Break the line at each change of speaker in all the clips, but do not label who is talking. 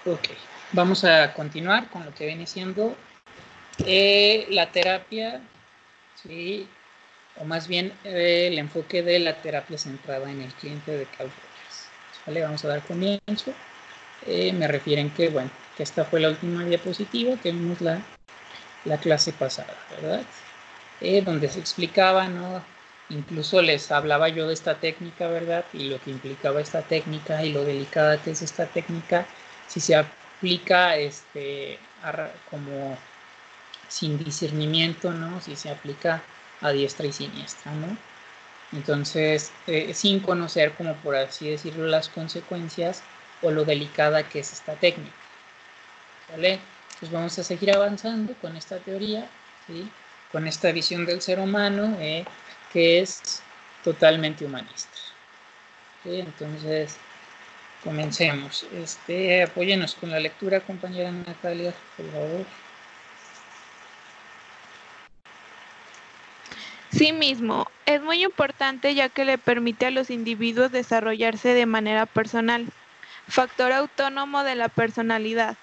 Ok, vamos a continuar con lo que viene siendo la terapia, ¿sí? O más bien el enfoque de la terapia centrada en el cliente de Carl Rogers. ¿Vale? Vamos a dar comienzo. Me refieren que, bueno, que esta fue la última diapositiva que vimos la clase pasada, ¿verdad? Donde se explicaba, ¿no? Incluso les hablaba yo de esta técnica, ¿verdad? Y lo que implicaba esta técnica y lo delicada que es esta técnica, si se aplica como sin discernimiento, ¿no? Si se aplica a diestra y siniestra, ¿no? Entonces, sin conocer, como por así decirlo, las consecuencias o lo delicada que es esta técnica, ¿vale? Pues vamos a seguir avanzando con esta teoría, ¿sí? Con esta visión del ser humano que es totalmente humanista. ¿Sí? Entonces, comencemos. Apóyenos con la lectura, compañera Natalia, por favor.
Sí mismo, es muy importante ya que le permite a los individuos desarrollarse de manera personal, factor autónomo de la personalidad.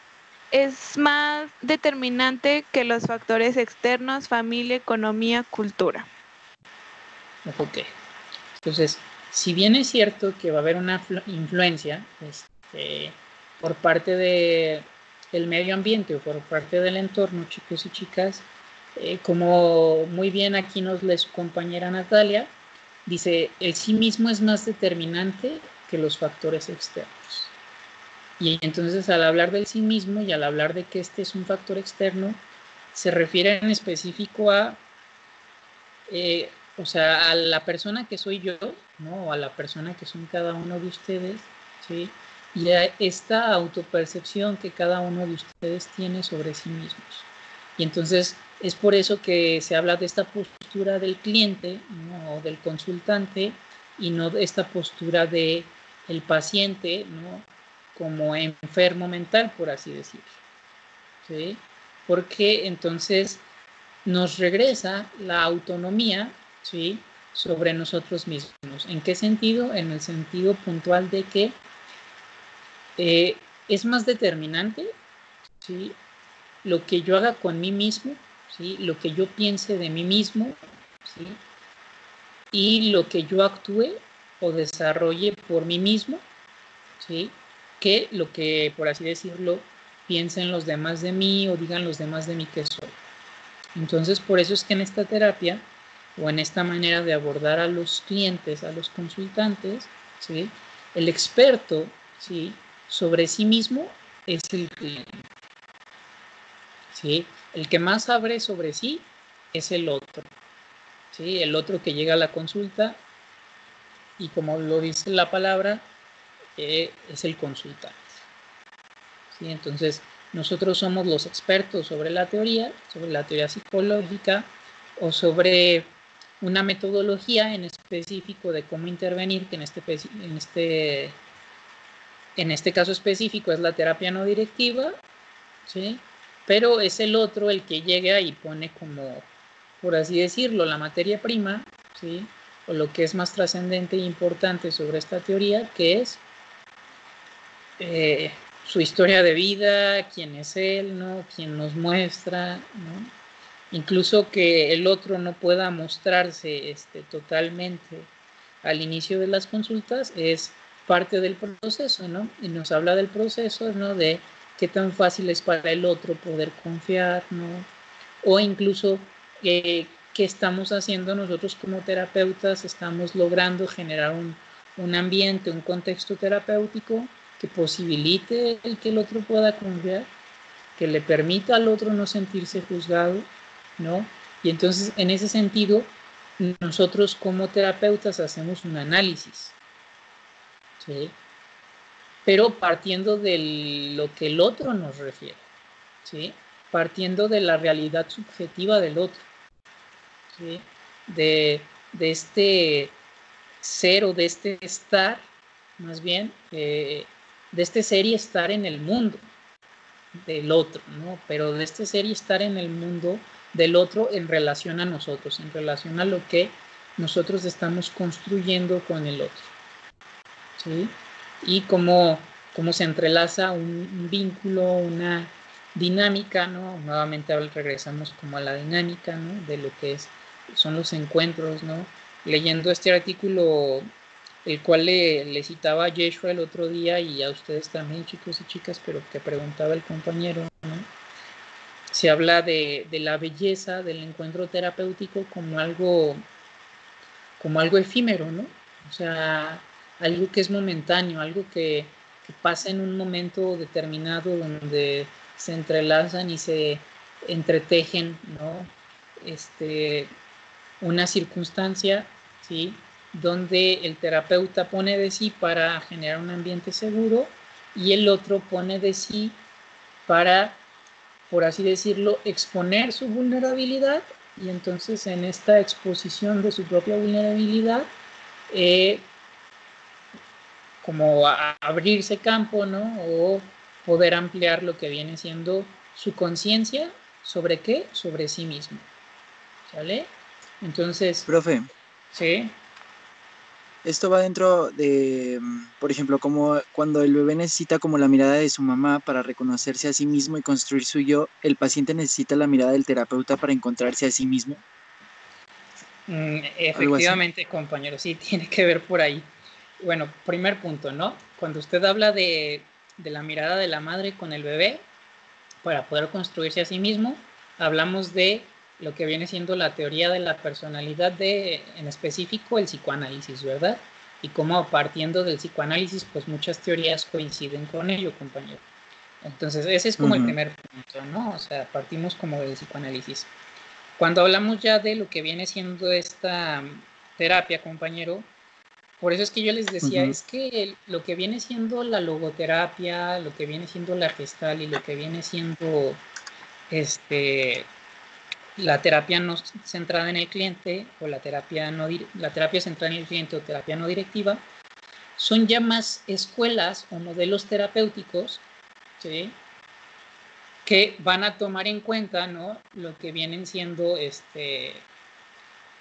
Es más determinante que los factores externos, familia, economía, cultura.
Ok. Entonces, si bien es cierto que va a haber una influencia por parte del medio ambiente o por parte del entorno, chicos y chicas, como muy bien aquí nos les compañera Natalia, dice, el sí mismo es más determinante que los factores externos. Y entonces al hablar del sí mismo y al hablar de que este es un factor externo, se refiere en específico a o sea, a la persona que soy yo, ¿no? O a la persona que son cada uno de ustedes, ¿sí? Y a esta autopercepción que cada uno de ustedes tiene sobre sí mismos. Y entonces es por eso que se habla de esta postura del cliente, ¿no? O del consultante, y no de esta postura del paciente, ¿no? Como enfermo mental, por así decirlo, ¿sí? Porque entonces nos regresa la autonomía, ¿sí? Sobre nosotros mismos. ¿En qué sentido? En el sentido puntual de que es más determinante, ¿sí? Lo que yo haga con mí mismo, ¿sí? Lo que yo piense de mí mismo, ¿sí? Y lo que yo actúe o desarrolle por mí mismo, ¿sí? Que lo que, por así decirlo, piensen los demás de mí o digan los demás de mí que soy. Entonces, por eso es que en esta terapia o en esta manera de abordar a los clientes, a los consultantes, ¿sí? El experto, ¿sí? Sobre sí mismo es el cliente, ¿sí? El que más sabe sobre sí es el otro, ¿sí? El otro que llega a la consulta y como lo dice la palabra, es el consultante, ¿sí? Entonces, nosotros somos los expertos sobre la teoría psicológica o sobre una metodología en específico de cómo intervenir, que en este caso específico es la terapia no directiva, ¿sí? Pero es el otro el que llega y pone como, por así decirlo, la materia prima, ¿sí? O lo que es más trascendente e importante sobre esta teoría, que es su historia de vida, quién es él, ¿no? Quién nos muestra, ¿no? Incluso que el otro no pueda mostrarse totalmente al inicio de las consultas es parte del proceso, ¿no? Y nos habla del proceso, ¿no? De qué tan fácil es para el otro poder confiar, ¿no? O incluso qué estamos haciendo nosotros como terapeutas, estamos logrando generar un ambiente, un contexto terapéutico que posibilite el que el otro pueda confiar, que le permita al otro no sentirse juzgado, ¿no? Y entonces, en ese sentido, nosotros como terapeutas hacemos un análisis, ¿sí? Pero partiendo de lo que el otro nos refiere, ¿sí? Partiendo de la realidad subjetiva del otro, ¿sí? De este ser o de este estar, más bien, de este ser y estar en el mundo del otro, ¿no? Pero de este ser y estar en el mundo del otro en relación a nosotros, en relación a lo que nosotros estamos construyendo con el otro, ¿sí? Y como cómo se entrelaza un vínculo, una dinámica, ¿no? Nuevamente regresamos como a la dinámica, ¿no? De lo que son los encuentros, ¿no? Leyendo este artículo, el cual le citaba a Yeshua el otro día y a ustedes también, chicos y chicas, pero que preguntaba el compañero, ¿no? Se habla de la belleza del encuentro terapéutico como algo efímero, ¿no? O sea, algo que es momentáneo, algo que pasa en un momento determinado donde se entrelazan y se entretejen, ¿no? Una circunstancia, ¿sí? Donde el terapeuta pone de sí para generar un ambiente seguro y el otro pone de sí para, por así decirlo, exponer su vulnerabilidad, y entonces en esta exposición de su propia vulnerabilidad, como abrirse campo, ¿no? O poder ampliar lo que viene siendo su conciencia, ¿sobre qué? Sobre sí mismo, ¿sale? Entonces,
Profe,
sí.
esto va dentro de, por ejemplo, como cuando el bebé necesita como la mirada de su mamá para reconocerse a sí mismo y construir su yo, el paciente necesita la mirada del terapeuta para encontrarse a sí mismo. ¿Algo así?
Efectivamente, compañero, sí, tiene que ver por ahí. Bueno, primer punto, ¿no? Cuando usted habla de la mirada de la madre con el bebé para poder construirse a sí mismo, hablamos de lo que viene siendo la teoría de la personalidad, en específico el psicoanálisis, ¿verdad? Y cómo partiendo del psicoanálisis, pues muchas teorías coinciden con ello, compañero. Entonces, ese es como el primer punto, ¿no? O sea, partimos como del psicoanálisis. Cuando hablamos ya de lo que viene siendo esta terapia, compañero, por eso es que yo les decía, es que lo que viene siendo la logoterapia, lo que viene siendo la gestal y lo que viene siendo la terapia no centrada en el cliente o la terapia centrada en el cliente o terapia no directiva, son ya más escuelas o modelos terapéuticos, ¿sí?, que van a tomar en cuenta, ¿no?, lo que vienen siendo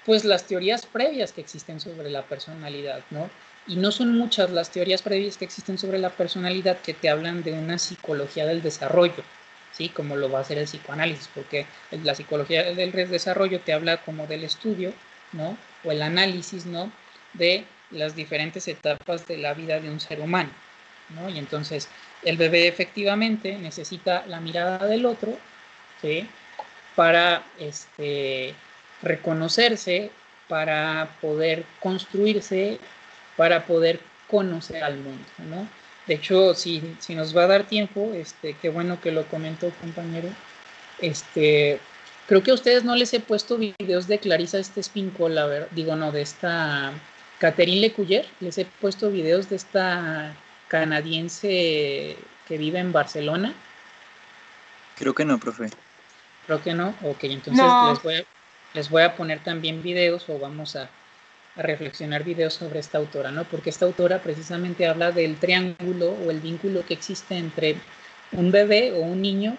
pues las teorías previas que existen sobre la personalidad, ¿no? Y no son muchas las teorías previas que existen sobre la personalidad que te hablan de una psicología del desarrollo, ¿sí? Como lo va a hacer el psicoanálisis, porque la psicología del desarrollo te habla como del estudio, ¿no? O el análisis, ¿no?, de las diferentes etapas de la vida de un ser humano, ¿no? Y entonces el bebé efectivamente necesita la mirada del otro, ¿sí?, para reconocerse, para poder construirse, para poder conocer al mundo, ¿no? De hecho, si nos va a dar tiempo, qué bueno que lo comentó, compañero, creo que a ustedes no les he puesto videos de Clarissa Espíncola, de esta Catherine Lecuyer, les he puesto videos de esta canadiense que vive en Barcelona.
Creo que no, profe.
Creo que no. Ok, entonces
no.
les voy a poner también videos, o vamos a reflexionar videos sobre esta autora, ¿no? Porque esta autora precisamente habla del triángulo o el vínculo que existe entre un bebé o un niño,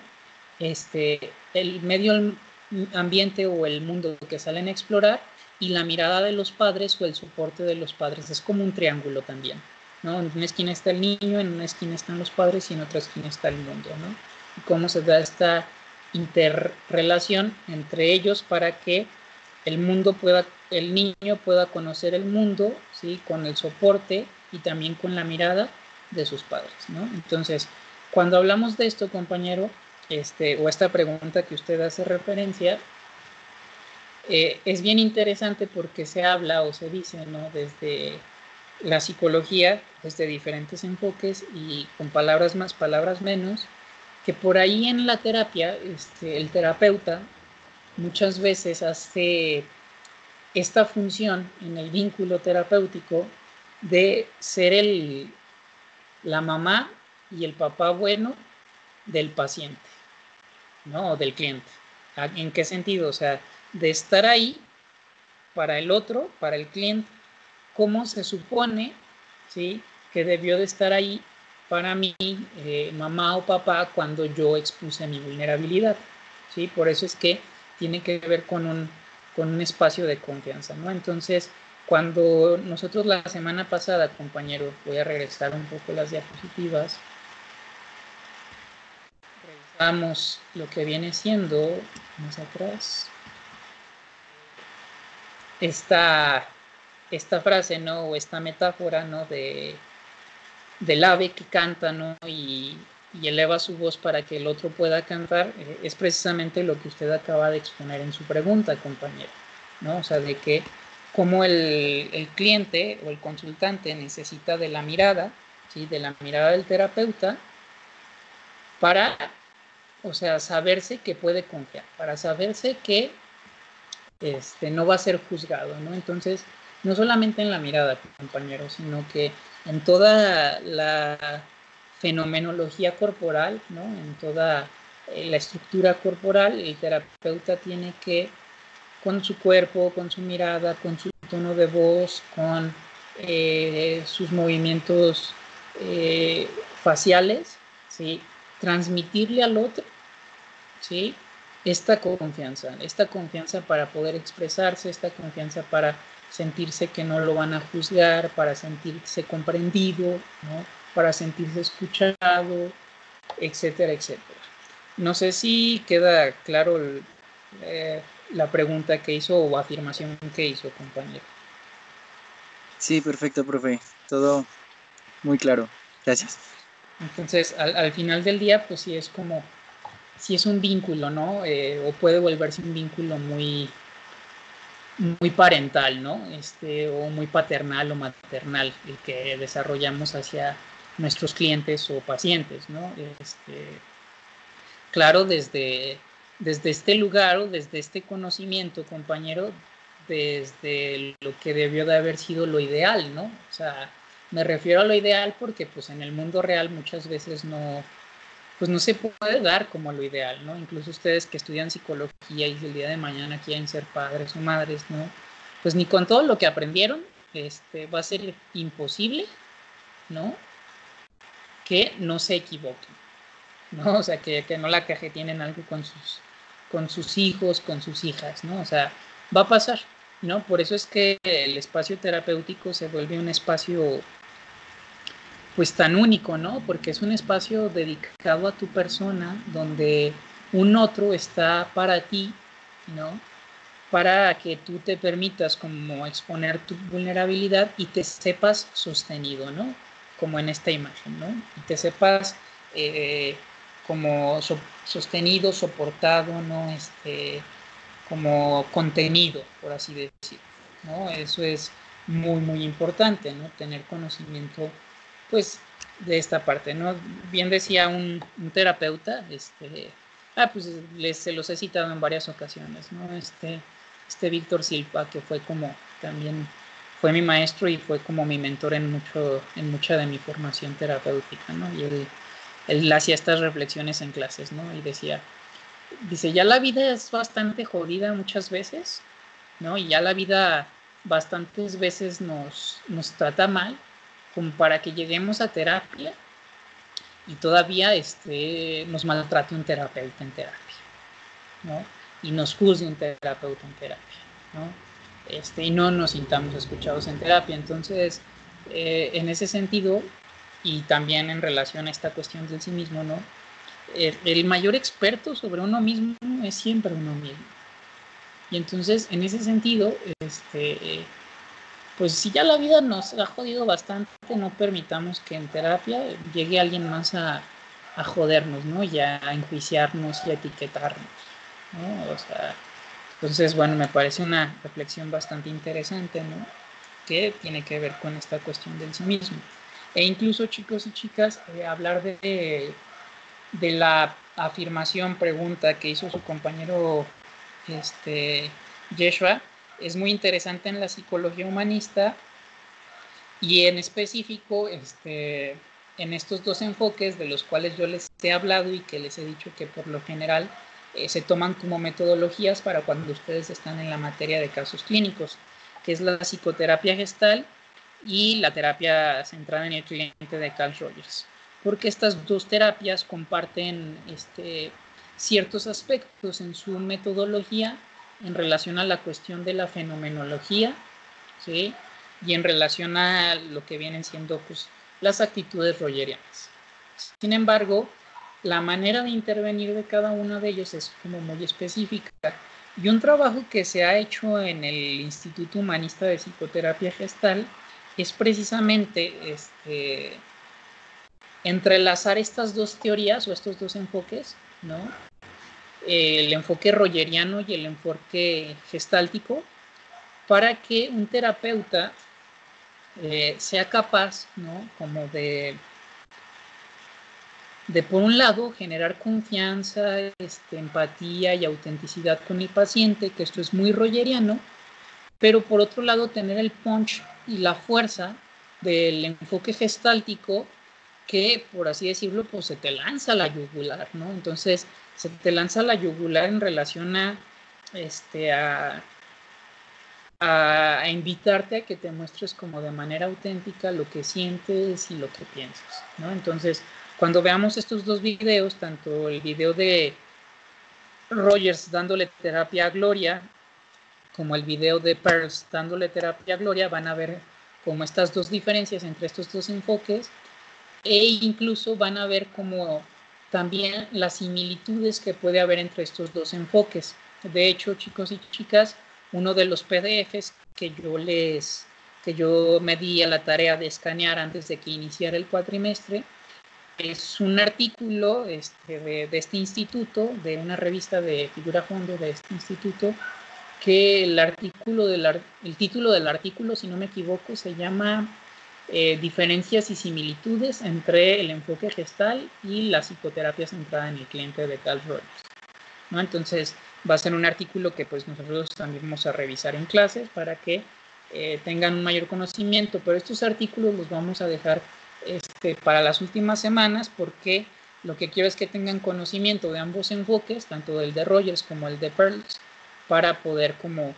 el medio ambiente o el mundo que salen a explorar, y la mirada de los padres o el soporte de los padres. Es como un triángulo también, ¿no? En una esquina está el niño, en una esquina están los padres y en otra esquina está el mundo, ¿no? Y cómo se da esta interrelación entre ellos para que el niño pueda conocer el mundo, ¿sí?, con el soporte y también con la mirada de sus padres, ¿no? Entonces, cuando hablamos de esto, compañero, o esta pregunta que usted hace referencia, es bien interesante porque se habla o se dice, ¿no?, desde la psicología, desde diferentes enfoques y con palabras más, palabras menos, que por ahí en la terapia, el terapeuta muchas veces hace esta función en el vínculo terapéutico de ser la mamá y el papá bueno del paciente, ¿no?, o del cliente. ¿En qué sentido? O sea, de estar ahí para el otro, para el cliente, como se supone, ¿sí?, que debió de estar ahí para mí, mamá o papá, cuando yo expuse mi vulnerabilidad, ¿sí? Por eso es que tiene que ver con un espacio de confianza, ¿no? Entonces, Cuando nosotros la semana pasada, compañero, voy a regresar un poco las diapositivas, revisamos lo que viene siendo, más atrás, esta frase, ¿no? O esta metáfora, ¿no? Del ave que canta, ¿no? Y eleva su voz para que el otro pueda cantar, es precisamente lo que usted acaba de exponer en su pregunta, compañero, ¿no? O sea, de que como el cliente o el consultante necesita de la mirada, ¿sí? De la mirada del terapeuta para, o sea, saberse que puede confiar, para saberse que no va a ser juzgado, ¿no? Entonces, no solamente en la mirada, compañero, sino que en toda la fenomenología corporal, ¿no? En toda la estructura corporal, el terapeuta tiene que, con su cuerpo, con su mirada, con su tono de voz, con sus movimientos faciales, ¿sí? Transmitirle al otro, ¿sí? Esta confianza para poder expresarse, esta confianza para sentirse que no lo van a juzgar, para sentirse comprendido, ¿no? Para sentirse escuchado, etcétera, etcétera. No sé si queda claro la pregunta que hizo o afirmación que hizo, compañero.
Sí, perfecto, profe. Todo muy claro. Gracias.
Entonces, al final del día, pues sí es como, sí es un vínculo, ¿no? O puede volverse un vínculo muy parental, ¿no? O muy paternal o maternal, el que desarrollamos hacia nuestros clientes o pacientes, ¿no? Claro, desde este lugar o desde este conocimiento, compañero, desde lo que debió de haber sido lo ideal, ¿no? O sea, me refiero a lo ideal porque pues en el mundo real muchas veces no, pues no se puede dar como lo ideal, ¿no? Incluso ustedes que estudian psicología y el día de mañana quieren ser padres o madres, ¿no? Pues ni con todo lo que aprendieron, va a ser imposible, ¿no? Que no se equivoquen, ¿no? O sea, que no la cajetienen algo con sus hijos, con sus hijas, ¿no? O sea, va a pasar, ¿no? Por eso es que el espacio terapéutico se vuelve un espacio pues tan único, ¿no? Porque es un espacio dedicado a tu persona donde un otro está para ti, ¿no? Para que tú te permitas como exponer tu vulnerabilidad y te sepas sostenido, ¿no? Como en esta imagen, ¿no? Y te sepas como sostenido, soportado, ¿no? Como contenido, por así decirlo, ¿no? Eso es muy importante, ¿no? Tener conocimiento, pues, de esta parte, ¿no? Bien decía un terapeuta, pues se los he citado en varias ocasiones, ¿no? Víctor Silva, que fue como también fue mi maestro y fue como mi mentor en mucha de mi formación terapéutica, ¿no? Y él hacía estas reflexiones en clases, ¿no? Y dice, ya la vida es bastante jodida muchas veces, ¿no? Y ya la vida bastantes veces nos trata mal, como para que lleguemos a terapia y todavía nos maltrate un terapeuta en terapia, ¿no? Y nos juzgue un terapeuta en terapia, ¿no? Y no nos sintamos escuchados en terapia. Entonces, en ese sentido, y también en relación a esta cuestión del sí mismo, ¿no? El mayor experto sobre uno mismo es siempre uno mismo. Y entonces, en ese sentido, pues si ya la vida nos ha jodido bastante, no permitamos que en terapia llegue alguien más a jodernos, ¿no? Y a enjuiciarnos y a etiquetarnos, ¿no? O sea, entonces, bueno, me parece una reflexión bastante interesante, ¿no? Que tiene que ver con esta cuestión del sí mismo. E incluso, chicos y chicas, hablar de la afirmación, pregunta que hizo su compañero Yeshua, es muy interesante en la psicología humanista y en específico en estos dos enfoques de los cuales yo les he hablado y que les he dicho que por lo general se toman como metodologías para cuando ustedes están en la materia de casos clínicos, que es la psicoterapia gestal y la terapia centrada en el cliente de Carl Rogers, porque estas dos terapias comparten ciertos aspectos en su metodología en relación a la cuestión de la fenomenología, ¿sí? Y en relación a lo que vienen siendo pues, las actitudes rogerianas. Sin embargo, la manera de intervenir de cada uno de ellos es como muy específica. Y un trabajo que se ha hecho en el Instituto Humanista de Psicoterapia Gestal es precisamente entrelazar estas dos teorías o estos dos enfoques, ¿no? El enfoque rogeriano y el enfoque gestáltico, para que un terapeuta sea capaz, ¿no? Como de por un lado generar confianza, empatía y autenticidad con el paciente, que esto es muy rogeriano, pero por otro lado tener el punch y la fuerza del enfoque gestáltico que, por así decirlo, pues se te lanza la yugular, ¿no? Entonces, se te lanza la yugular en relación a invitarte a que te muestres como de manera auténtica lo que sientes y lo que piensas, ¿no? Entonces, cuando veamos estos dos videos, tanto el video de Rogers dándole terapia a Gloria, como el video de Pearls dándole terapia a Gloria, van a ver como estas dos diferencias entre estos dos enfoques, e incluso van a ver como también las similitudes que puede haber entre estos dos enfoques. De hecho, chicos y chicas, uno de los PDFs que yo me di a la tarea de escanear antes de que iniciara el cuatrimestre, es un artículo de este instituto, de una revista de figura fondo de este instituto, que el título del artículo, si no me equivoco, se llama Diferencias y similitudes entre el enfoque gestal y la psicoterapia centrada en el cliente de Carl Rogers, ¿no? Entonces va a ser un artículo que pues nosotros también vamos a revisar en clases para que tengan un mayor conocimiento, pero estos artículos los vamos a dejar para las últimas semanas, porque lo que quiero es que tengan conocimiento de ambos enfoques, tanto del de Rogers como el de Pearls, para poder como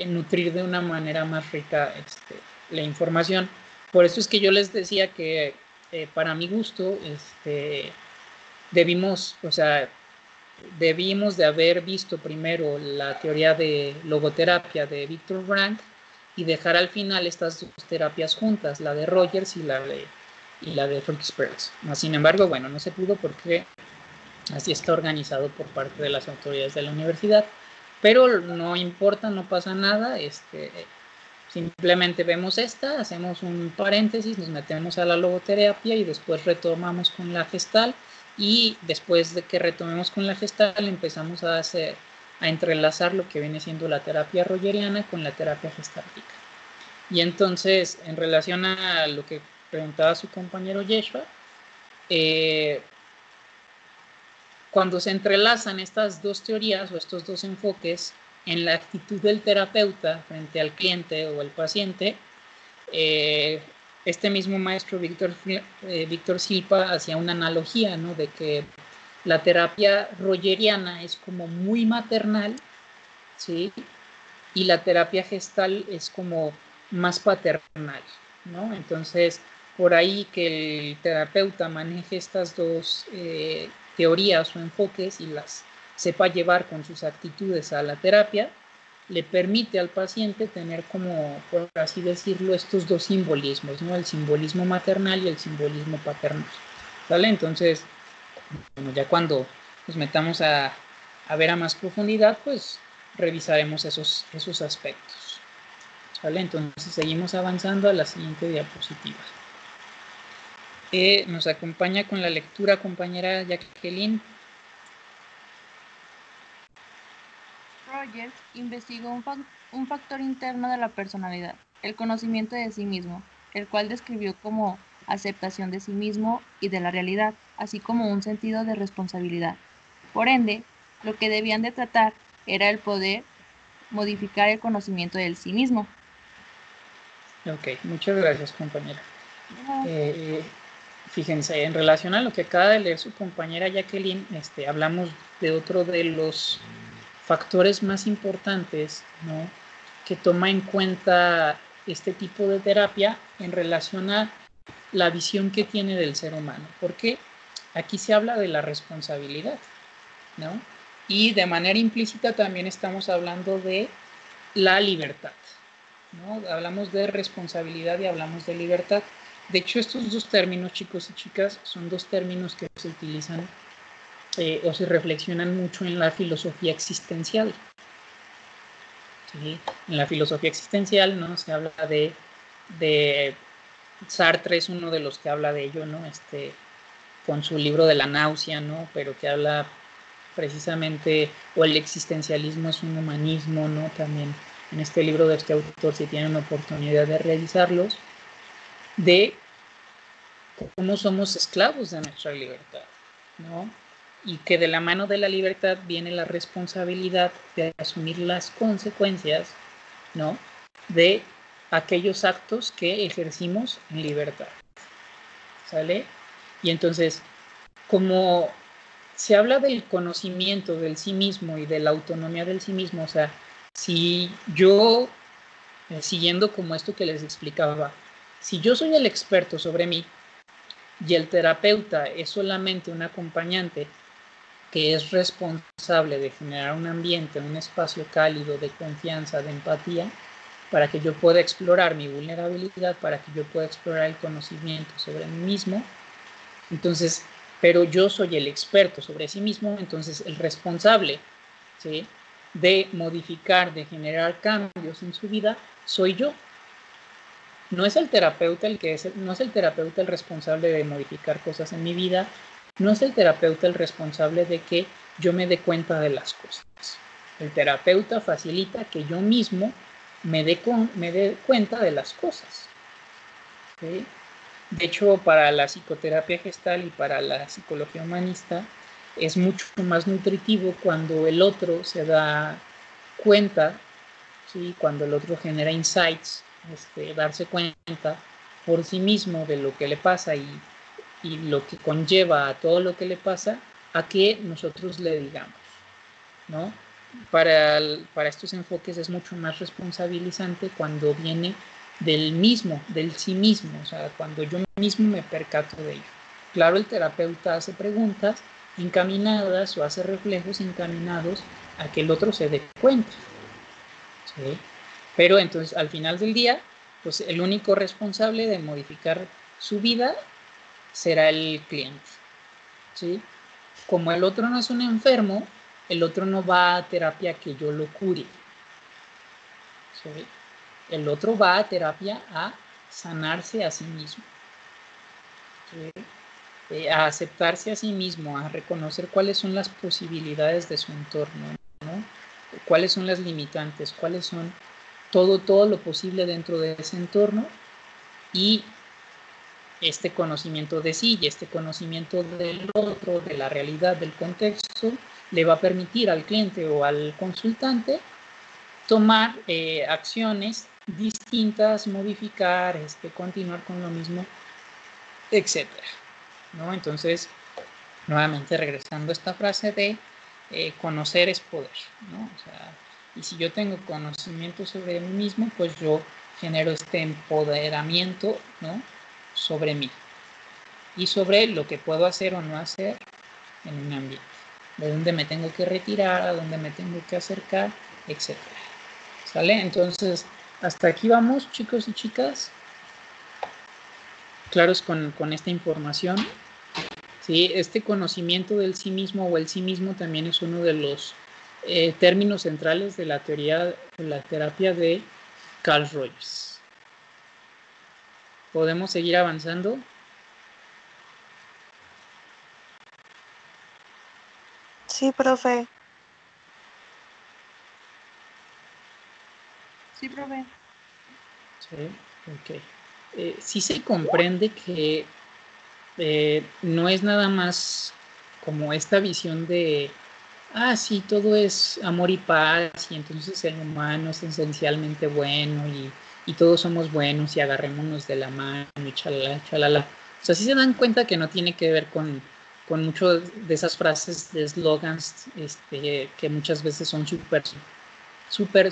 nutrir de una manera más rica la información. Por eso es que yo les decía que para mi gusto debimos de haber visto primero la teoría de logoterapia de Viktor Frankl y dejar al final estas dos terapias juntas, la de Rogers y la de Fritz Perls. Sin embargo, bueno, no se pudo porque así está organizado por parte de las autoridades de la universidad, pero no importa, no pasa nada, simplemente vemos hacemos un paréntesis, nos metemos a la logoterapia y después retomamos con la gestal, y después de que retomemos con la gestal empezamos a entrelazar lo que viene siendo la terapia rogeriana con la terapia gestáltica. Y entonces, en relación a lo que preguntaba su compañero Yeshua, cuando se entrelazan estas dos teorías o estos dos enfoques en la actitud del terapeuta frente al cliente o al paciente, este mismo maestro Víctor Silva hacía una analogía, ¿no? De que la terapia rogeriana es como muy maternal, ¿sí? Y la terapia gestal es como más paternal, ¿no? Entonces, por ahí que el terapeuta maneje estas dos teorías o enfoques y las sepa llevar con sus actitudes a la terapia, le permite al paciente tener como, por así decirlo, estos dos simbolismos, ¿no? El simbolismo maternal y el simbolismo paternal, ¿vale? Entonces, bueno, ya cuando nos metamos a ver a más profundidad, pues revisaremos esos aspectos, ¿vale? Entonces seguimos avanzando a la siguiente diapositiva. Nos acompaña con la lectura compañera Jacqueline.
Rogers investigó un factor interno de la personalidad, el conocimiento de sí mismo, el cual describió como aceptación de sí mismo y de la realidad, así como un sentido de responsabilidad. Por ende, lo que debían de tratar era el poder modificar el conocimiento del sí mismo.
Ok, muchas gracias, compañera. Fíjense, en relación a lo que acaba de leer su compañera Jacqueline, hablamos de otro de los factores más importantes, ¿no?, que toma en cuenta este tipo de terapia en relación a la visión que tiene del ser humano, porque aquí se habla de la responsabilidad, ¿no? Y de manera implícita también estamos hablando de la libertad, ¿no? Hablamos de responsabilidad y hablamos de libertad. De hecho, estos dos términos, chicos y chicas, son dos términos que se utilizan o se reflexionan mucho en la filosofía existencial. ¿Sí? En la filosofía existencial, ¿no? Se habla de Sartre es uno de los que habla de ello, ¿no? Con su libro de la náusea, ¿no? Pero que habla precisamente, o el existencialismo es un humanismo, ¿no? También en este libro de este autor, si tienen oportunidad de revisarlos, de cómo somos esclavos de nuestra libertad, ¿no? Y que de la mano de la libertad viene la responsabilidad de asumir las consecuencias, ¿no? De aquellos actos que ejercimos en libertad, ¿sale? Y entonces, como se habla del conocimiento del sí mismo y de la autonomía del sí mismo, o sea, si yo, siguiendo como esto que les explicaba, si yo soy el experto sobre mí y el terapeuta es solamente un acompañante que es responsable de generar un ambiente, un espacio cálido de confianza, de empatía, para que yo pueda explorar mi vulnerabilidad, para que yo pueda explorar el conocimiento sobre mí mismo, entonces, pero yo soy el experto sobre sí mismo, entonces el responsable, ¿sí?, de modificar, de generar cambios en su vida, soy yo. No es el terapeuta no es el terapeuta el responsable de modificar cosas en mi vida, no es el terapeuta el responsable de que yo me dé cuenta de las cosas. El terapeuta facilita que yo mismo me dé cuenta de las cosas. ¿Sí? De hecho, para la psicoterapia gestal y para la psicología humanista es mucho más nutritivo cuando el otro se da cuenta, ¿sí?, cuando el otro genera insights, darse cuenta por sí mismo de lo que le pasa y lo que conlleva a todo lo que le pasa, a que nosotros le digamos, ¿no? Para estos enfoques es mucho más responsabilizante cuando viene del sí mismo, o sea, cuando yo mismo me percato de ello. Claro, el terapeuta hace preguntas encaminadas o hace reflejos encaminados a que el otro se dé cuenta, ¿sí? Pero entonces, al final del día, pues el único responsable de modificar su vida será el cliente, ¿sí? Como el otro no es un enfermo, el otro no va a terapia que yo lo cure, ¿sí? El otro va a terapia a sanarse a sí mismo, ¿sí? A aceptarse a sí mismo, a reconocer cuáles son las posibilidades de su entorno, ¿no? Cuáles son las limitantes, cuáles son todo lo posible dentro de ese entorno, y este conocimiento de sí y este conocimiento del otro, de la realidad, del contexto, le va a permitir al cliente o al consultante tomar acciones distintas, modificar, continuar con lo mismo, etcétera, ¿no? Entonces, nuevamente regresando a esta frase de conocer es poder, ¿no? O sea, y si yo tengo conocimiento sobre mí mismo, pues yo genero este empoderamiento, ¿no?, sobre mí y sobre lo que puedo hacer o no hacer en un ambiente, de dónde me tengo que retirar, a dónde me tengo que acercar, etcétera. ¿Sale? Entonces, hasta aquí vamos, chicos y chicas. Claros con esta información. ¿Sí? Este conocimiento del sí mismo o el sí mismo también es uno de los términos centrales de la teoría de la terapia de Carl Rogers. ¿Podemos seguir avanzando?
Sí, profe.
Sí, profe.
Sí, ok. Sí se comprende que no es nada más como esta visión de, sí, todo es amor y paz y entonces el humano es esencialmente bueno y todos somos buenos y agarrémonos de la mano y chalala, chalala. O sea, sí se dan cuenta que no tiene que ver con mucho de esas frases de eslogans que muchas veces son súper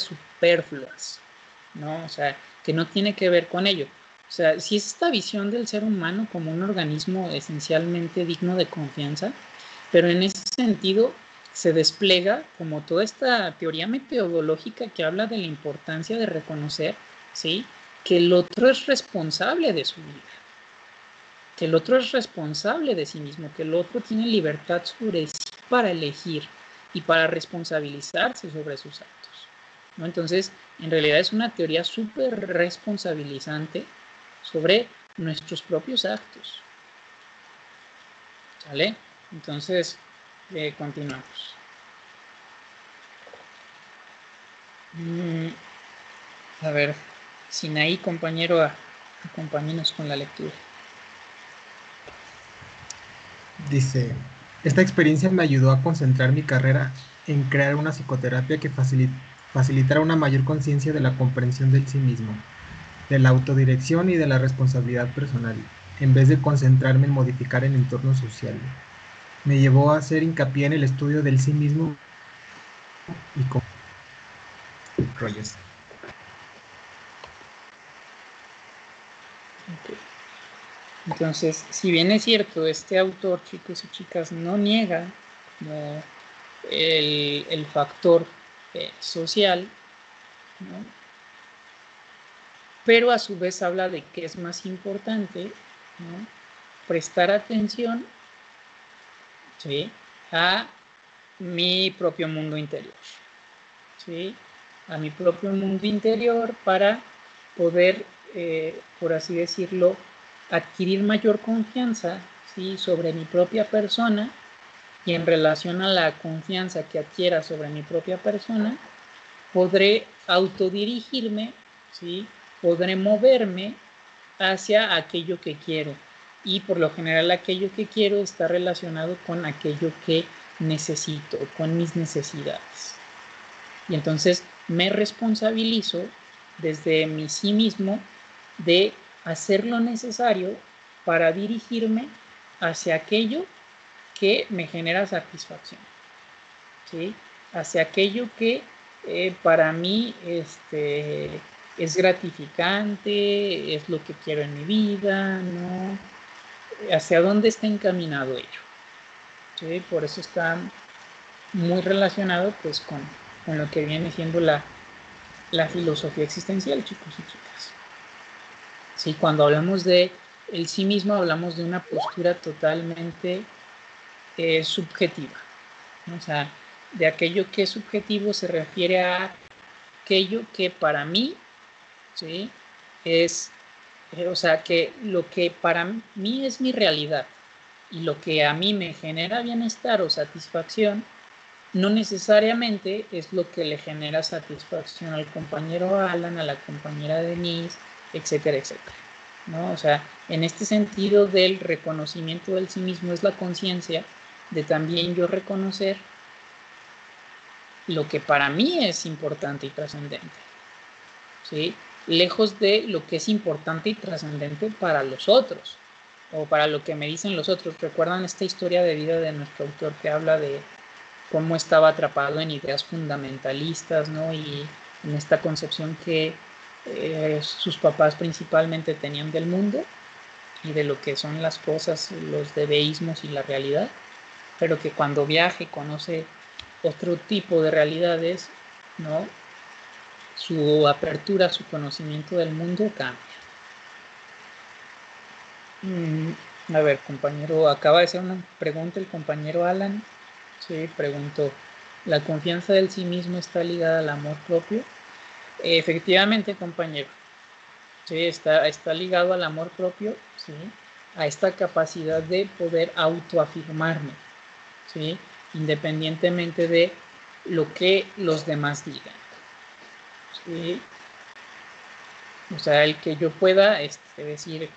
superfluas, ¿no? O sea, que no tiene que ver con ello. O sea, si es esta visión del ser humano como un organismo esencialmente digno de confianza, pero en ese sentido se despliega como toda esta teoría metodológica que habla de la importancia de reconocer ¿sí? Que el otro es responsable de su vida, que el otro es responsable de sí mismo, que el otro tiene libertad sobre sí para elegir y para responsabilizarse sobre sus actos, ¿no? Entonces, en realidad es una teoría súper responsabilizante sobre nuestros propios actos, ¿sale? Entonces, continuamos. A ver, Sinaí, compañero, acompáñenos con la lectura.
Dice, esta experiencia me ayudó a concentrar mi carrera en crear una psicoterapia que facilitara una mayor conciencia de la comprensión del sí mismo, de la autodirección y de la responsabilidad personal, en vez de concentrarme en modificar el entorno social. Me llevó a hacer hincapié en el estudio del sí mismo y con rollos.
Okay. Entonces, si bien es cierto, este autor, chicos y chicas, no niega el factor social, ¿no? Pero a su vez habla de que es más importante, ¿no?, prestar atención, ¿sí?, a mi propio mundo interior, ¿sí?, a mi propio mundo interior para poder, por así decirlo, adquirir mayor confianza, ¿sí?, sobre mi propia persona, y en relación a la confianza que adquiera sobre mi propia persona, podré autodirigirme, ¿sí?, podré moverme hacia aquello que quiero, y por lo general aquello que quiero está relacionado con aquello que necesito, con mis necesidades. Y entonces me responsabilizo desde mi sí mismo de hacer lo necesario para dirigirme hacia aquello que me genera satisfacción, ¿sí?, hacia aquello que para mí es gratificante, es lo que quiero en mi vida, ¿no? Hacia dónde está encaminado ello, ¿sí? Por eso está muy relacionado, pues, con lo que viene siendo la filosofía existencial, chicos y chicas. Sí, cuando hablamos de el sí mismo, hablamos de una postura totalmente subjetiva, ¿no? O sea, de aquello que es subjetivo se refiere a aquello que para mí, ¿sí?, es, o sea, que lo que para mí es mi realidad y lo que a mí me genera bienestar o satisfacción, no necesariamente es lo que le genera satisfacción al compañero Alan, a la compañera Denise, etcétera, etcétera, ¿no? O sea, en este sentido del reconocimiento del sí mismo es la conciencia de también yo reconocer lo que para mí es importante y trascendente, ¿sí?, lejos de lo que es importante y trascendente para los otros o para lo que me dicen los otros. ¿Recuerdan esta historia de vida de nuestro autor que habla de cómo estaba atrapado en ideas fundamentalistas, ¿no?, y en esta concepción que sus papás principalmente tenían del mundo y de lo que son las cosas, los debeísmos y la realidad, pero que cuando viaja y conoce otro tipo de realidades, ¿no?, su apertura, su conocimiento del mundo cambia. A ver, compañero, acaba de hacer una pregunta el compañero Alan. Sí, preguntó, ¿la confianza del sí mismo está ligada al amor propio? Efectivamente, compañero. Sí, está ligado al amor propio, ¿sí?, a esta capacidad de poder autoafirmarme, ¿sí?, independientemente de lo que los demás digan, ¿sí? O sea, el que yo pueda decir,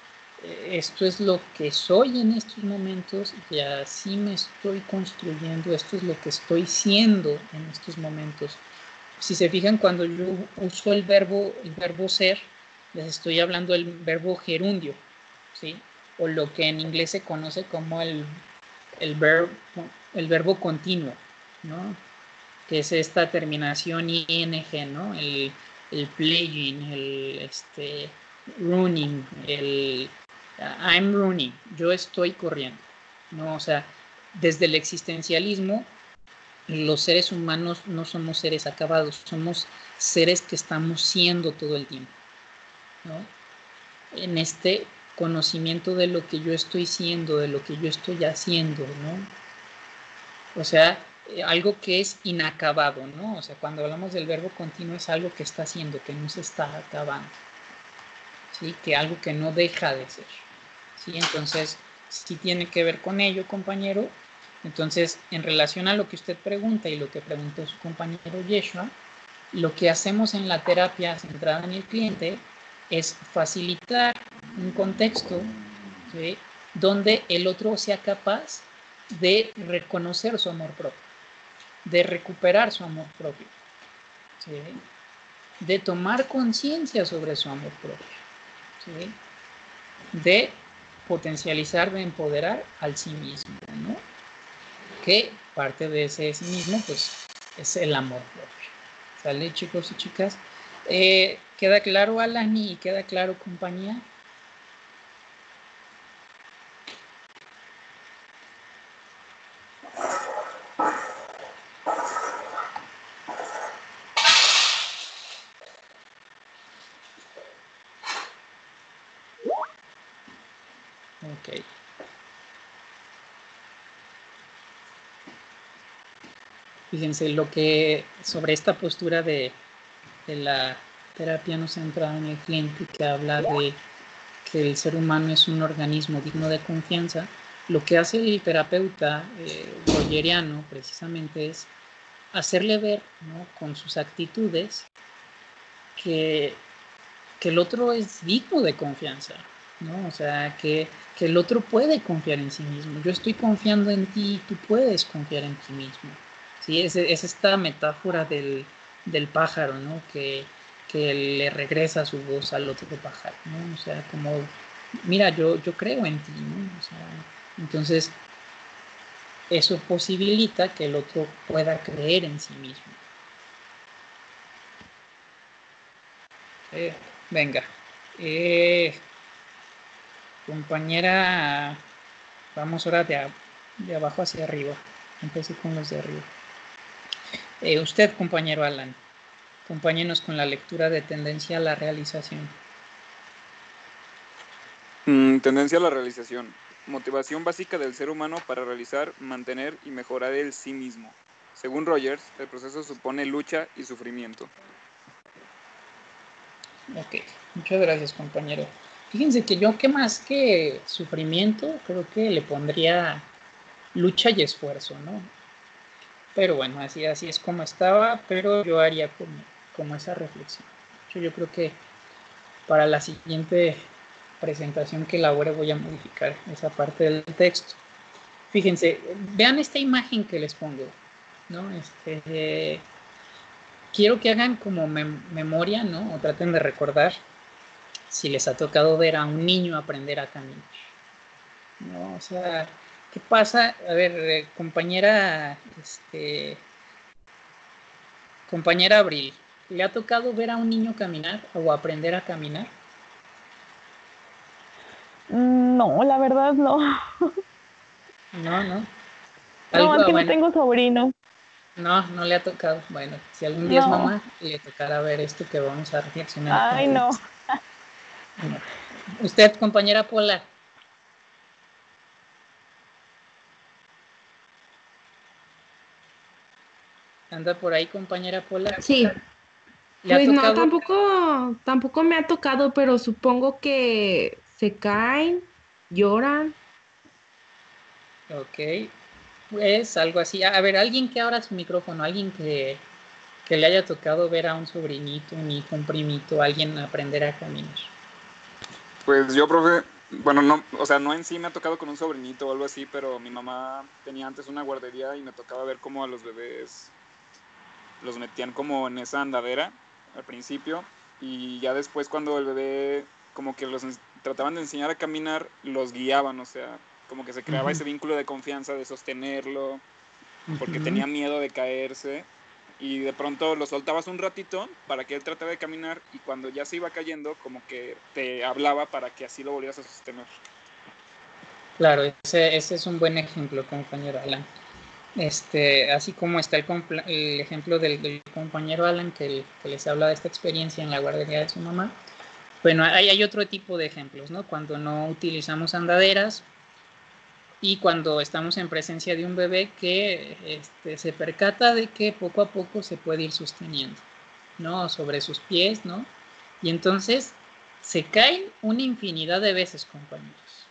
esto es lo que soy en estos momentos y así me estoy construyendo, esto es lo que estoy siendo en estos momentos. Si se fijan, cuando yo uso el verbo ser, les estoy hablando del verbo gerundio, ¿sí?, o lo que en inglés se conoce como el verbo continuo, ¿no?, que es esta terminación ing, ¿no?, el playing, el running, I'm running, yo estoy corriendo, ¿no? O sea, desde el existencialismo, los seres humanos no somos seres acabados, somos seres que estamos siendo todo el tiempo, ¿no? En este conocimiento de lo que yo estoy siendo, de lo que yo estoy haciendo, ¿no? O sea, algo que es inacabado, ¿no? O sea, cuando hablamos del verbo continuo es algo que está haciendo, que no se está acabando, ¿sí? Que algo que no deja de ser, ¿sí? Entonces, sí tiene que ver con ello, compañero. Entonces, en relación a lo que usted pregunta y lo que preguntó su compañero Yeshua, lo que hacemos en la terapia centrada en el cliente es facilitar un contexto, ¿sí?, donde el otro sea capaz de reconocer su amor propio, de recuperar su amor propio, ¿sí?, de tomar conciencia sobre su amor propio, ¿sí?, de potencializar, de empoderar al sí mismo, ¿no? Que parte de ese sí mismo, pues, es el amor propio. ¿Sale, chicos y chicas? ¿Queda claro, Alan, y queda claro, compañía? Ok. Fíjense, lo que sobre esta postura de la terapia no centrada en el cliente, que habla de que el ser humano es un organismo digno de confianza, lo que hace el terapeuta rogeriano precisamente es hacerle ver, ¿no?, con sus actitudes que el otro es digno de confianza, ¿no? O sea, que el otro puede confiar en sí mismo. Yo estoy confiando en ti, tú puedes confiar en ti mismo. ¿Sí? Es esta metáfora del pájaro, ¿no? Que le regresa su voz al otro pájaro, ¿no? O sea, como, mira, yo creo en ti, ¿no? O sea, entonces, eso posibilita que el otro pueda creer en sí mismo. Venga. Compañera, vamos ahora de abajo hacia arriba. Empecé con los de arriba. Usted, compañero Alan, acompáñenos con la lectura de tendencia a la realización.
Tendencia a la realización. Motivación básica del ser humano para realizar, mantener y mejorar el sí mismo. Según Rogers, el proceso supone lucha y sufrimiento.
Ok, muchas gracias, compañero. Fíjense que yo, que más que sufrimiento, creo que le pondría lucha y esfuerzo, ¿no? Pero bueno, así es como estaba, pero yo haría como esa reflexión. Yo creo que para la siguiente presentación que elabore voy a modificar esa parte del texto. Fíjense, vean esta imagen que les pongo, ¿no? Quiero que hagan como memoria, ¿no? O traten de recordar si les ha tocado ver a un niño aprender a caminar, ¿no? O sea, ¿qué pasa? A ver, compañera Abril, ¿le ha tocado ver a un niño caminar o aprender a caminar?
No, la verdad no.
No, no.
No, es que no
Bueno,
tengo sobrinos.
no le ha tocado. Bueno, si algún día es
No.
mamá, le tocará ver esto que vamos a reflexionar a
Ay, no.
continuación. Bueno, usted, compañera Pola. ¿Anda por ahí, compañera Pola?
Sí,
¿Le ha
pues no,
tocado?
tampoco me ha tocado, pero supongo que se caen, lloran.
Ok, pues algo así. A ver, alguien que abra su micrófono, alguien que le haya tocado ver a un sobrinito, un hijo, un primito, alguien aprender a caminar.
Pues yo, profe, bueno, no, o sea, no en sí me ha tocado con un sobrinito o algo así, pero mi mamá tenía antes una guardería y me tocaba ver cómo a los bebés los metían como en esa andadera al principio, y ya después cuando el bebé como que los trataban de enseñar a caminar, los guiaban, o sea, como que se creaba ese vínculo de confianza, de sostenerlo, porque tenía miedo de caerse, y de pronto lo soltabas un ratito para que él tratara de caminar, y cuando ya se iba cayendo, como que te hablaba para que así lo volvieras a sostener.
Claro, ese es un buen ejemplo, compañero Alan. Así como está el ejemplo del compañero Alan que les habla de esta experiencia en la guardería de su mamá, Bueno, hay otro tipo de ejemplos, ¿no? Cuando no utilizamos andaderas y cuando estamos en presencia de un bebé que se percata de que poco a poco se puede ir sosteniendo, ¿no? Sobre sus pies, ¿no? Y entonces se caen una infinidad de veces, compañeros,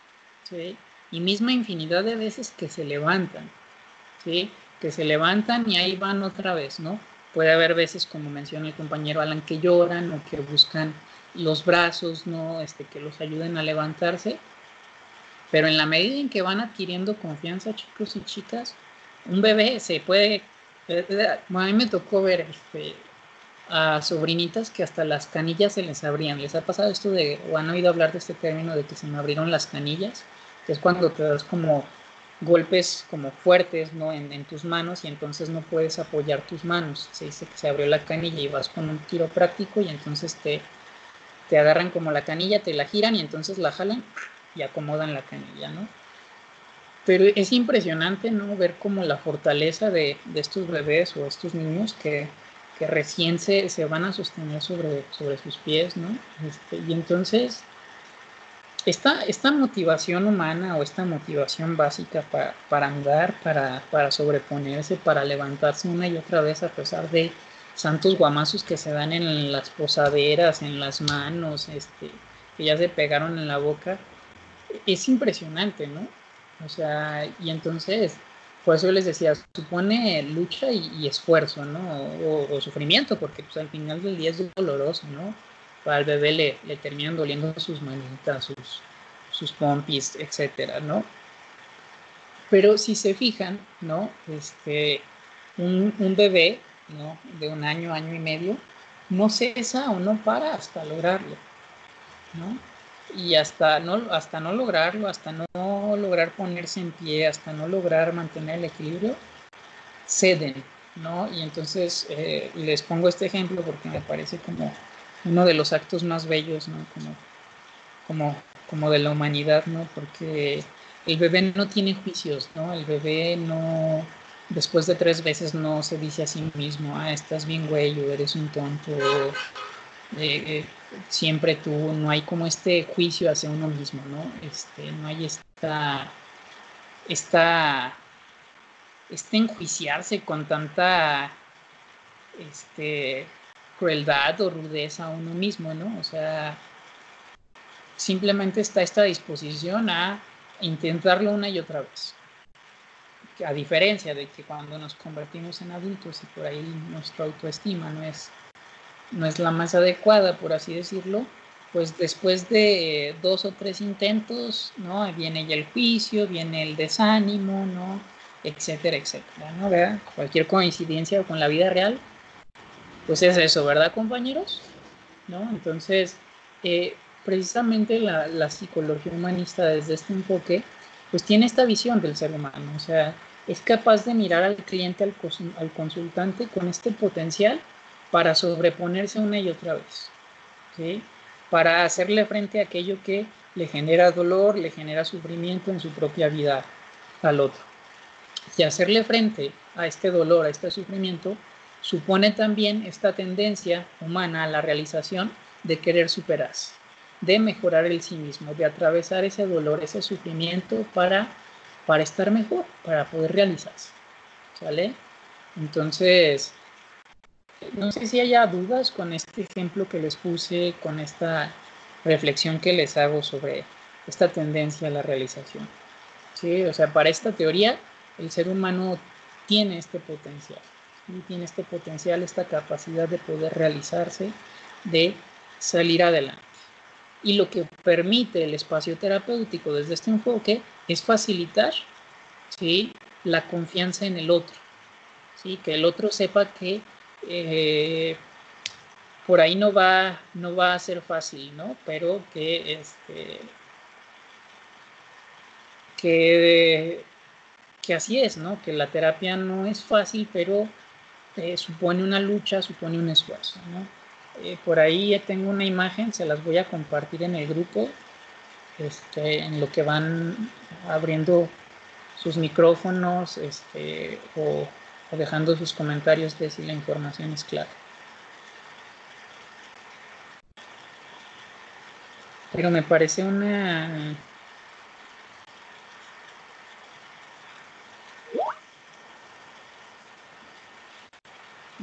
¿sí? Y misma infinidad de veces que se levantan, ¿sí? Que se levantan y ahí van otra vez, ¿no? Puede haber veces, como menciona el compañero Alan, que lloran o que buscan los brazos, ¿no? Que los ayuden a levantarse. Pero en la medida en que van adquiriendo confianza, chicos y chicas, un bebé se puede... a mí me tocó ver a sobrinitas que hasta las canillas se les abrían. ¿Les ha pasado esto de, o han oído hablar de este término de que se me abrieron las canillas? Que es cuando te das como golpes como fuertes, ¿no? En tus manos y entonces no puedes apoyar tus manos. Se dice que se abrió la canilla y vas con un tiro práctico y entonces te agarran como la canilla, te la giran y entonces la jalan y acomodan la canilla, ¿no? Pero es impresionante, ¿no? Ver como la fortaleza de estos bebés o estos niños que recién se van a sostener sobre sus pies, ¿no? Y entonces esta motivación humana o esta motivación básica para andar, para sobreponerse, para levantarse una y otra vez a pesar de santos guamazos que se dan en las posaderas, en las manos, que ya se pegaron en la boca, es impresionante, ¿no? O sea, y entonces, por eso yo les decía, supone lucha y esfuerzo, ¿no? O sufrimiento, porque pues, al final del día es doloroso, ¿no? Al bebé le terminan doliendo sus manitas, sus pompis, etcétera, ¿no? Pero si se fijan, ¿no? Un bebé, ¿no? De un año, año y medio, no cesa o no para hasta lograrlo, ¿no? Y hasta no lograrlo, hasta no lograr ponerse en pie, hasta no lograr mantener el equilibrio, ceden, ¿no? Y entonces les pongo este ejemplo porque me parece como uno de los actos más bellos, ¿no? Como de la humanidad, ¿no? Porque el bebé no tiene juicios, ¿no? El bebé no, después de 3 veces no se dice a sí mismo, estás bien güey, o eres un tonto, siempre tú, no hay como este juicio hacia uno mismo, ¿no? No hay esta enjuiciarse con tanta crueldad o rudeza a uno mismo, ¿no? O sea, simplemente está esta disposición a intentarlo una y otra vez. A diferencia de que cuando nos convertimos en adultos y por ahí nuestra autoestima no es la más adecuada, por así decirlo, pues después de 2 o 3 intentos, ¿no? Viene ya el juicio, viene el desánimo, ¿no? Etcétera, etcétera, ¿no? ¿Verdad? Cualquier coincidencia con la vida real, pues es eso, ¿verdad, compañeros? ¿No? Entonces, precisamente la psicología humanista desde este enfoque, pues tiene esta visión del ser humano, o sea, es capaz de mirar al cliente, al consultante con este potencial para sobreponerse una y otra vez, ¿sí? Para hacerle frente a aquello que le genera dolor, le genera sufrimiento en su propia vida al otro. Y hacerle frente a este dolor, a este sufrimiento, supone también esta tendencia humana a la realización de querer superarse, de mejorar el sí mismo, de atravesar ese dolor, ese sufrimiento para estar mejor, para poder realizarse, ¿sale? Entonces, no sé si haya dudas con este ejemplo que les puse, con esta reflexión que les hago sobre esta tendencia a la realización. ¿Sí? O sea, para esta teoría, el ser humano tiene este potencial. ¿Sí? Tiene este potencial, esta capacidad de poder realizarse, de salir adelante. Y lo que permite el espacio terapéutico desde este enfoque es facilitar, ¿sí?, la confianza en el otro. ¿Sí? Que el otro sepa que por ahí no va a ser fácil, ¿no? Pero que así es, ¿no? Que la terapia no es fácil, pero supone una lucha, supone un esfuerzo, ¿no? Por ahí tengo una imagen, se las voy a compartir en el grupo, en lo que van abriendo sus micrófonos, o dejando sus comentarios de si la información es clara. Pero me parece una...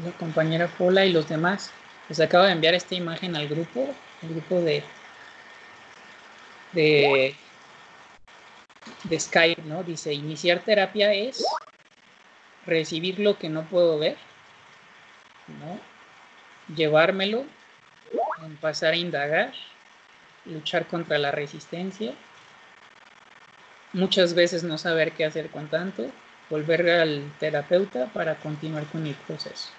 La compañera Pola y los demás. Les acabo de enviar esta imagen al grupo de Skype, ¿no? Dice, iniciar terapia es recibir lo que no puedo ver, ¿no? Llevármelo, pasar a indagar, luchar contra la resistencia, muchas veces no saber qué hacer con tanto, volver al terapeuta para continuar con el proceso.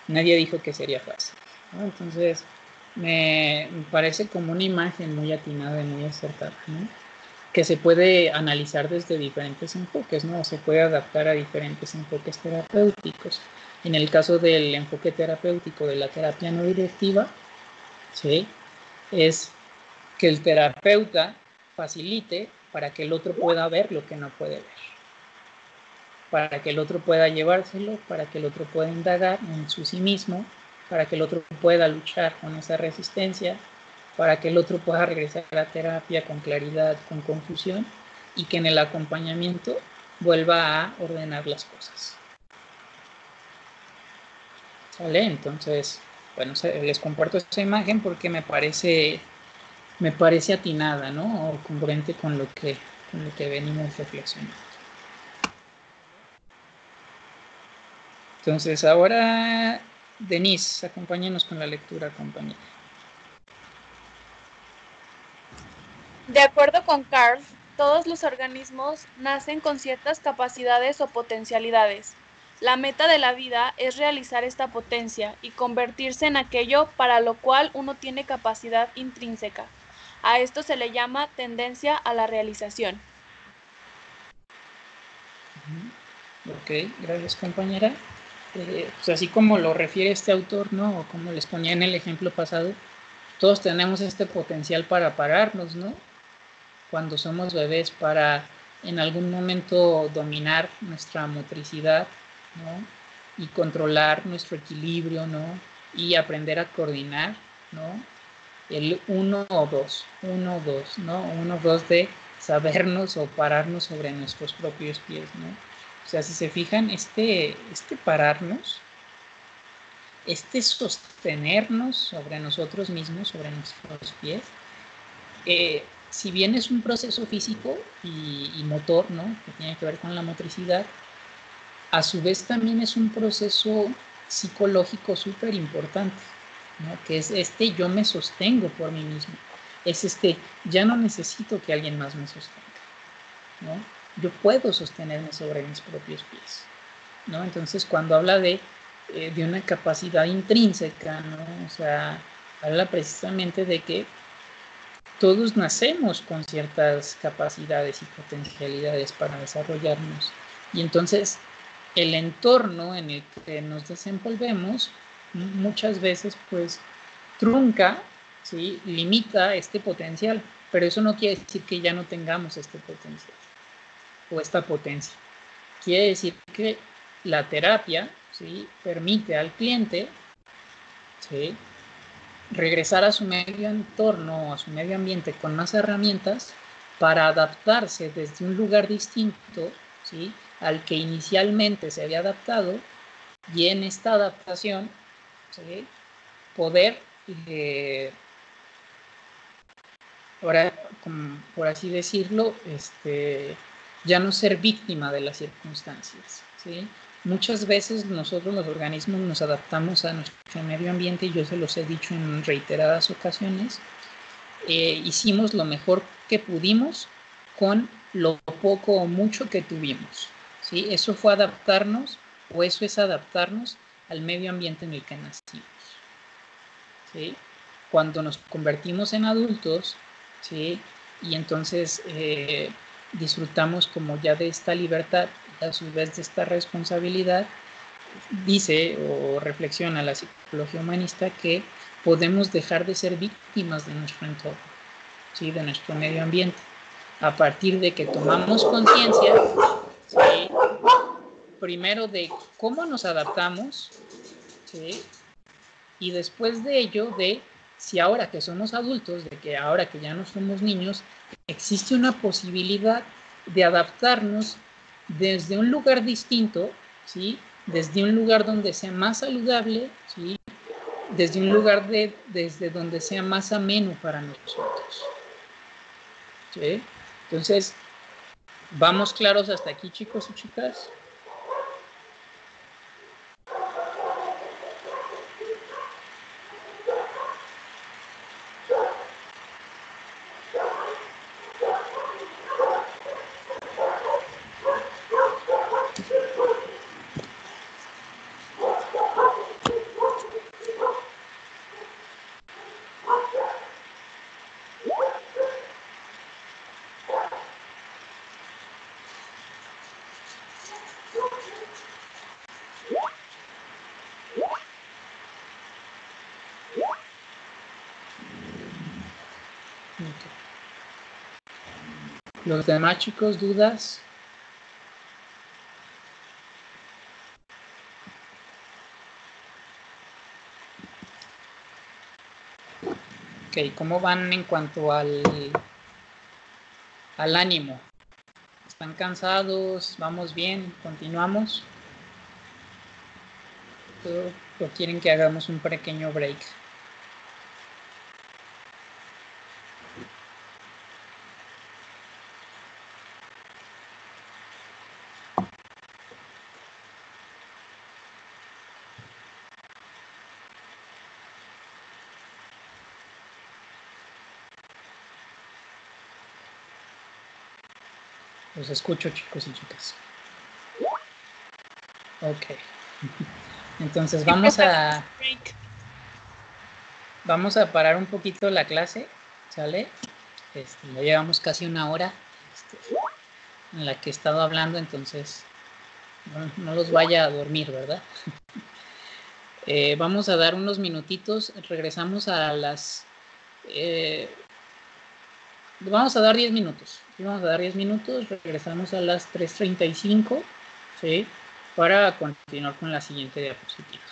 Nadie dijo que sería fácil, ¿no? Entonces, me parece como una imagen muy atinada y muy acertada, ¿no? Que se puede analizar desde diferentes enfoques, ¿no? Se puede adaptar a diferentes enfoques terapéuticos. En el caso del enfoque terapéutico de la terapia no directiva, ¿sí? Es que el terapeuta facilite para que el otro pueda ver lo que no puede ver, para que el otro pueda llevárselo, para que el otro pueda indagar en su sí mismo, para que el otro pueda luchar con esa resistencia, para que el otro pueda regresar a la terapia con claridad, con confusión, y que en el acompañamiento vuelva a ordenar las cosas. ¿Sale? Entonces, bueno, les comparto esa imagen porque me parece atinada, ¿no? O congruente con lo que venimos reflexionando. Entonces, ahora, Denise, acompáñanos con la lectura, compañera.
De acuerdo con Carl, todos los organismos nacen con ciertas capacidades o potencialidades. La meta de la vida es realizar esta potencia y convertirse en aquello para lo cual uno tiene capacidad intrínseca. A esto se le llama tendencia a la realización.
Ok, gracias, compañera. Pues así como lo refiere este autor, ¿no? O como les ponía en el ejemplo pasado, todos tenemos este potencial para pararnos, ¿no? Cuando somos bebés, para en algún momento dominar nuestra motricidad, ¿no? Y controlar nuestro equilibrio, ¿no? Y aprender a coordinar, ¿no? El 1 o 2, 1 2, ¿no? 1 2 de sabernos o pararnos sobre nuestros propios pies, ¿no? O sea, si se fijan, este pararnos, este sostenernos sobre nosotros mismos, sobre nuestros pies, si bien es un proceso físico y motor, ¿no? Que tiene que ver con la motricidad, a su vez también es un proceso psicológico súper importante, ¿no? Que es yo me sostengo por mí mismo. Es ya no necesito que alguien más me sostenga, ¿no? Yo puedo sostenerme sobre mis propios pies, ¿no? Entonces, cuando habla de una capacidad intrínseca, ¿no? O sea, habla precisamente de que todos nacemos con ciertas capacidades y potencialidades para desarrollarnos. Y entonces, el entorno en el que nos desenvolvemos muchas veces, pues, trunca, ¿sí? Limita este potencial, pero eso no quiere decir que ya no tengamos este potencial o esta potencia. Quiere decir que la terapia, ¿sí? Permite al cliente, ¿sí? Regresar a su medio entorno, a su medio ambiente con más herramientas para adaptarse desde un lugar distinto, ¿sí? Al que inicialmente se había adaptado, y en esta adaptación, ¿sí? Poder ahora, por así decirlo, ya no ser víctima de las circunstancias, ¿sí? Muchas veces nosotros los organismos nos adaptamos a nuestro medio ambiente, y yo se los he dicho en reiteradas ocasiones, hicimos lo mejor que pudimos con lo poco o mucho que tuvimos, ¿sí? Eso fue adaptarnos, o eso es adaptarnos al medio ambiente en el que nacimos, ¿sí? Cuando nos convertimos en adultos, ¿sí? Y entonces disfrutamos como ya de esta libertad, y a su vez de esta responsabilidad, dice o reflexiona la psicología humanista que podemos dejar de ser víctimas de nuestro entorno, ¿sí? De nuestro medio ambiente, a partir de que tomamos conciencia, ¿sí? Primero de cómo nos adaptamos, ¿sí? Y después de ello de si ahora que somos adultos, de que ahora que ya no somos niños, existe una posibilidad de adaptarnos desde un lugar distinto, ¿sí? Desde un lugar donde sea más saludable, ¿sí? Desde un lugar desde donde sea más ameno para nosotros, ¿sí? Entonces, ¿vamos claros hasta aquí, chicos y chicas? Los demás chicos, ¿dudas? Ok, ¿cómo van en cuanto al ánimo? ¿Están cansados? ¿Vamos bien? ¿Continuamos? ¿O quieren que hagamos un pequeño break? Los escucho, chicos y chicas. Ok. Entonces vamos a parar un poquito la clase, ¿sale? Ya llevamos casi una hora en la que he estado hablando, entonces no los vaya a dormir, ¿verdad? Vamos a dar unos minutitos, regresamos a las... vamos a dar 10 minutos, ¿sí? Vamos a dar 10 minutos, regresamos a las 3:35, ¿sí? Para continuar con la siguiente diapositiva.